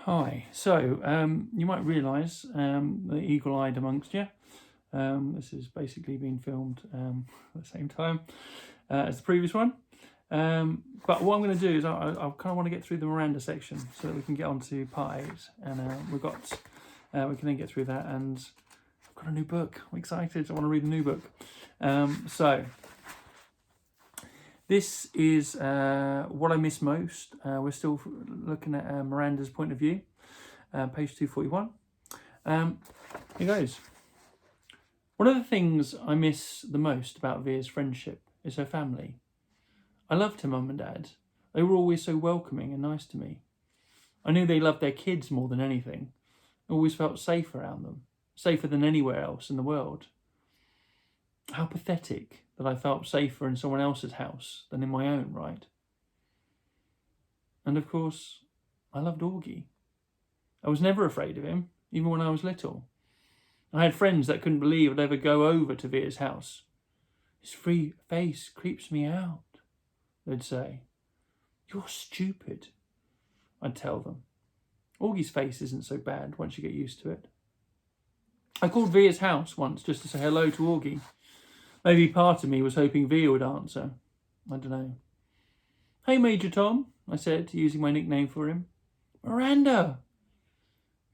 Hi. So, you might realise, the eagle-eyed amongst you, this has basically been filmed at the same time as the previous one. But what I'm going to do is I kind of want to get through the Miranda section so that we can get on to part 8, and we can then get through that. And I've got a new book. I'm excited. I want to read the new book. So this is what I miss most. We're still looking at Miranda's point of view, page 241. Here goes. One of the things I miss the most about Via's friendship is her family. I loved her mum and dad. They were always so welcoming and nice to me. I knew they loved their kids more than anything. I always felt safe around them, safer than anywhere else in the world. How pathetic that I felt safer in someone else's house than in my own, right? And of course, I loved Augie. I was never afraid of him, even when I was little. I had friends that couldn't believe I'd ever go over to Via's house. His free face creeps me out, they'd say. You're stupid, I'd tell them. Augie's face isn't so bad once you get used to it. I called Via's house once just to say hello to Augie. Maybe part of me was hoping Via would answer. I don't know. Hey, Major Tom, I said, using my nickname for him. Miranda!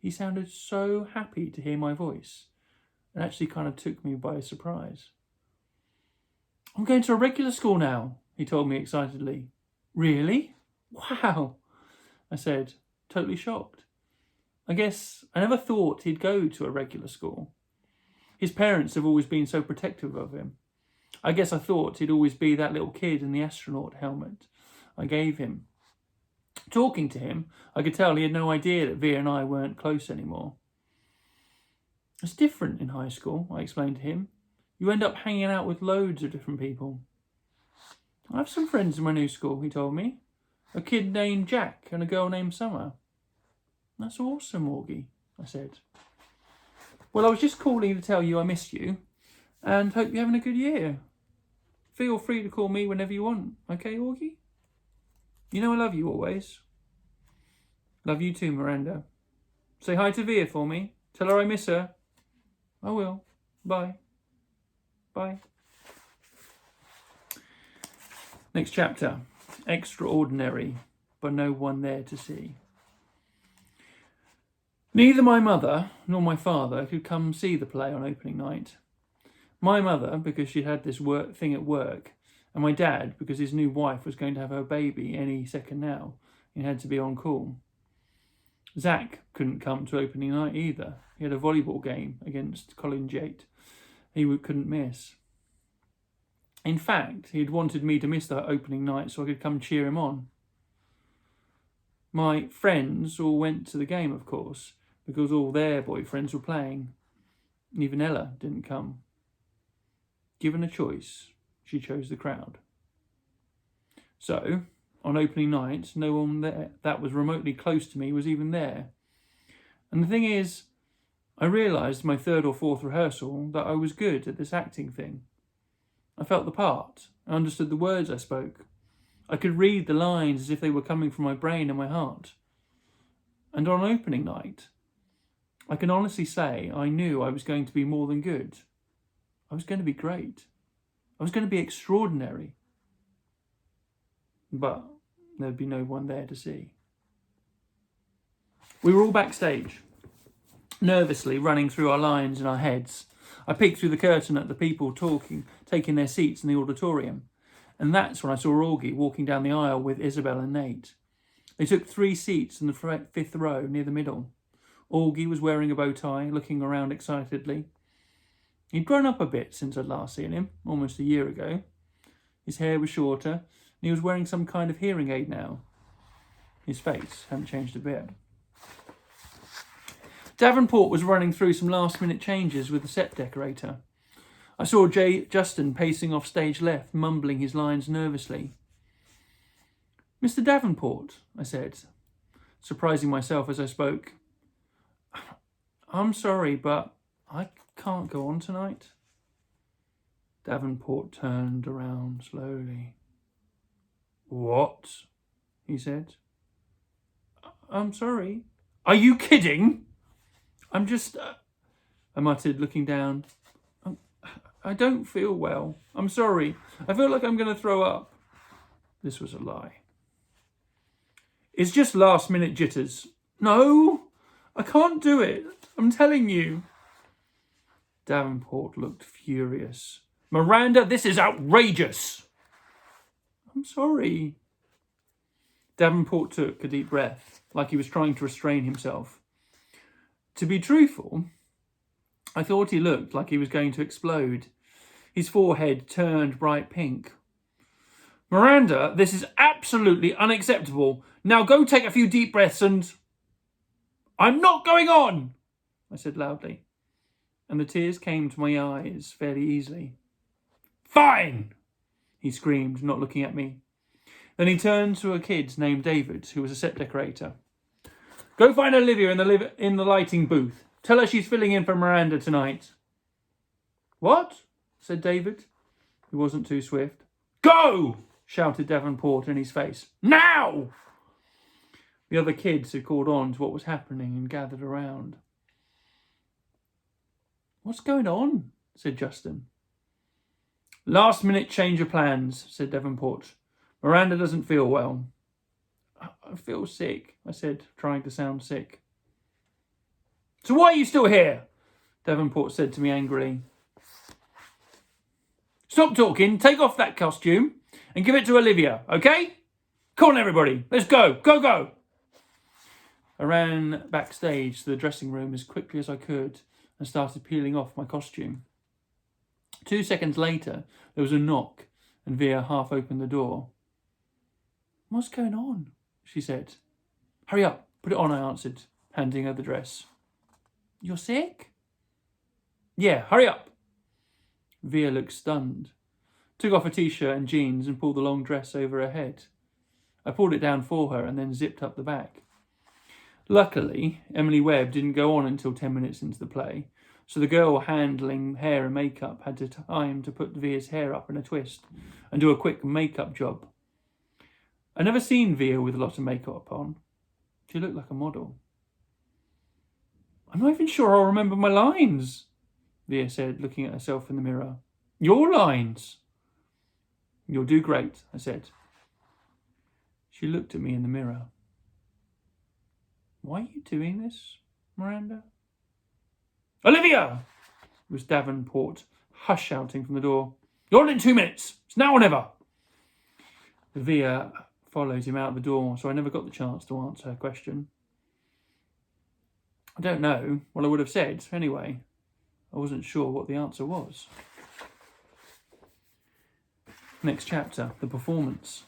He sounded so happy to hear my voice. It actually kind of took me by surprise. I'm going to a regular school now, he told me excitedly. Really? Wow, I said, totally shocked. I guess I never thought he'd go to a regular school. His parents have always been so protective of him. I guess I thought he'd always be that little kid in the astronaut helmet I gave him. Talking to him, I could tell he had no idea that Via and I weren't close anymore. It's different in high school, I explained to him. You end up hanging out with loads of different people. I have some friends in my new school, he told me. A kid named Jack and a girl named Summer. That's awesome, Augie, I said. Well, I was just calling to tell you I missed you and hope you're having a good year. Feel free to call me whenever you want, okay, Augie? You know I love you always. Love you too, Miranda. Say hi to Via for me. Tell her I miss her. I will. Bye. Bye. Next chapter. Extraordinary, but no one there to see. Neither my mother nor my father could come see the play on opening night. My mother, because she had this thing at work, and my dad, because his new wife was going to have her baby any second now, and had to be on call. Zach couldn't come to opening night either. He had a volleyball game against Collegiate he couldn't miss. In fact, he'd wanted me to miss that opening night so I could come cheer him on. My friends all went to the game, of course, because all their boyfriends were playing. Even Ella didn't come. Given a choice, she chose the crowd. So, on opening night, no one there that was remotely close to me was even there. And the thing is, I realised my third or fourth rehearsal that I was good at this acting thing. I felt the part. I understood the words I spoke. I could read the lines as if they were coming from my brain and my heart. And on opening night, I can honestly say I knew I was going to be more than good. I was going to be great. I was going to be extraordinary. But there'd be no one there to see. We were all backstage, nervously running through our lines in our heads. I peeked through the curtain at the people talking, taking their seats in the auditorium. And that's when I saw Augie walking down the aisle with Isabel and Nate. They took 3 seats in the 5th row near the middle. Augie was wearing a bow tie, looking around excitedly. He'd grown up a bit since I'd last seen him, almost a year ago. His hair was shorter, and he was wearing some kind of hearing aid now. His face hadn't changed a bit. Davenport was running through some last-minute changes with the set decorator. I saw Justin pacing off stage left, mumbling his lines nervously. Mr. Davenport, I said, surprising myself as I spoke. I'm sorry, but I can't go on tonight. Davenport turned around slowly. What? He said. I'm sorry. Are you kidding? I'm just... I muttered, looking down. I don't feel well. I'm sorry. I feel like I'm going to throw up. This was a lie. It's just last-minute jitters. No, I can't do it. I'm telling you. Davenport looked furious. Miranda, this is outrageous. I'm sorry. Davenport took a deep breath, like he was trying to restrain himself. To be truthful, I thought he looked like he was going to explode. His forehead turned bright pink. Miranda, this is absolutely unacceptable. Now go take a few deep breaths and... I'm not going on, I said loudly, and the tears came to my eyes fairly easily. Fine, he screamed, not looking at me. Then he turned to a kid named David, who was a set decorator. Go find Olivia in the lighting booth. Tell her she's filling in for Miranda tonight. What? Said David, who wasn't too swift. Go! Shouted Davenport in his face. Now! The other kids had caught on to what was happening and gathered around. What's going on? Said Justin. Last minute change of plans, said Davenport. Miranda doesn't feel well. I feel sick, I said, trying to sound sick. So why are you still here? Davenport said to me angrily. Stop talking, take off that costume and give it to Olivia, okay? Come on, everybody, let's go, go, go. I ran backstage to the dressing room as quickly as I could and started peeling off my costume. 2 seconds later, there was a knock and Via half opened the door. What's going on? She said. Hurry up, put it on, I answered, handing her the dress. You're sick? Yeah, hurry up. Via looked stunned, took off a t-shirt and jeans and pulled the long dress over her head. I pulled it down for her and then zipped up the back. Luckily, Emily Webb didn't go on until 10 minutes into the play, so the girl handling hair and makeup had time to put Via's hair up in a twist and do a quick makeup job. I'd never seen Via with a lot of makeup on. She looked like a model. I'm not even sure I'll remember my lines, Via said, looking at herself in the mirror. Your lines? You'll do great, I said. She looked at me in the mirror. Why are you doing this, Miranda? Olivia! It was Davenport, hush-shouting from the door. You're on in 2 minutes. It's now or never. Via followed him out the door, so I never got the chance to answer her question. I don't know what I would have said anyway. I wasn't sure what the answer was. Next chapter, the performance.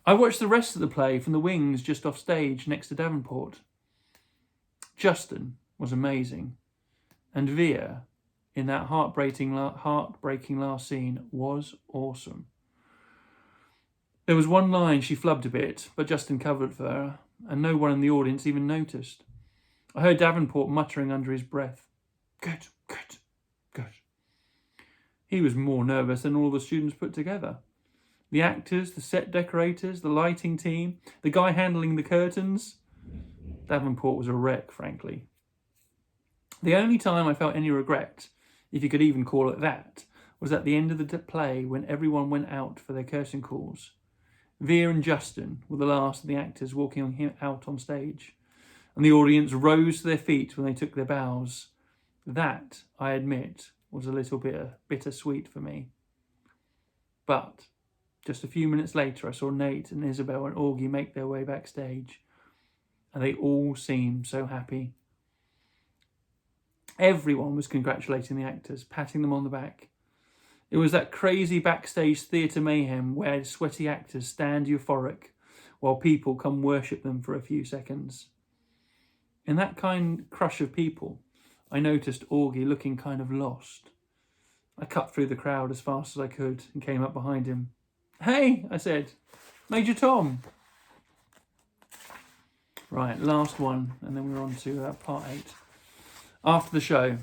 I watched the rest of the play from the wings just off stage next to Davenport. Justin was amazing, and Via, in that heartbreaking last scene, was awesome. There was one line she flubbed a bit, but Justin covered for her, and no one in the audience even noticed. I heard Davenport muttering under his breath, Good, good, good. He was more nervous than all the students put together. The actors, the set decorators, the lighting team, the guy handling the curtains. Davenport was a wreck, frankly. The only time I felt any regret, if you could even call it that, was at the end of the play when everyone went out for their curtain calls. Via and Justin were the last of the actors walking out on stage, and the audience rose to their feet when they took their bows. That, I admit, was a little bit bittersweet for me. But just a few minutes later, I saw Nate and Isabel and Augie make their way backstage, and they all seemed so happy. Everyone was congratulating the actors, patting them on the back. It was that crazy backstage theatre mayhem where sweaty actors stand euphoric while people come worship them for a few seconds. In that kind crush of people, I noticed Augie looking kind of lost. I cut through the crowd as fast as I could and came up behind him. Hey, I said, Major Tom. Right, last one, and then we're on to part 8. After the show.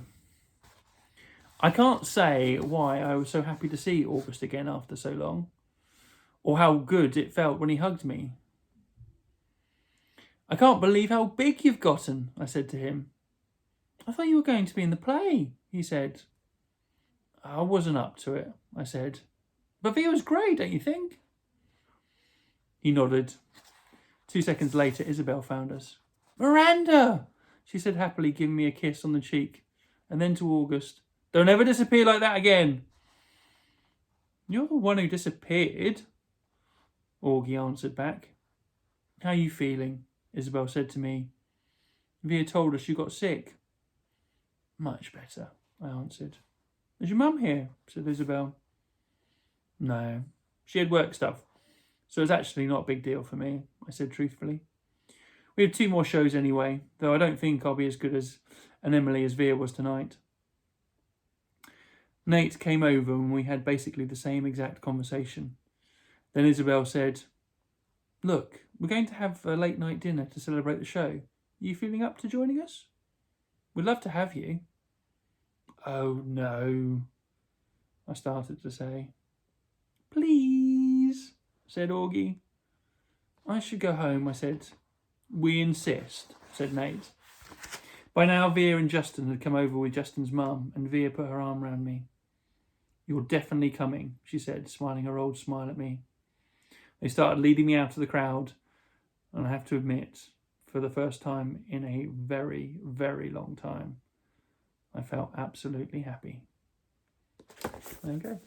I can't say why I was so happy to see August again after so long, or how good it felt when he hugged me. I can't believe how big you've gotten, I said to him. I thought you were going to be in the play, he said. I wasn't up to it, I said. But Via was great, don't you think? He nodded. 2 seconds later, Isabel found us. Miranda, she said happily, giving me a kiss on the cheek. And then to August, don't ever disappear like that again. You're the one who disappeared, Augie answered back. How are you feeling? Isabel said to me. Via told us you got sick. Much better, I answered. Is your mum here? Said Isabel. No, she had work stuff, so it's actually not a big deal for me, I said truthfully. We have 2 more shows anyway, though I don't think I'll be as good as an Emily as Via was tonight. Nate came over and we had basically the same exact conversation. Then Isabel said, look, we're going to have a late night dinner to celebrate the show. Are you feeling up to joining us? We'd love to have you. Oh no, I started to say. Please, said Augie. I should go home, I said. We insist, said Nate. By now, Via and Justin had come over with Justin's mum, and Via put her arm round me. You're definitely coming, she said, smiling her old smile at me. They started leading me out of the crowd, and I have to admit, for the first time in a very, very long time, I felt absolutely happy. There we go.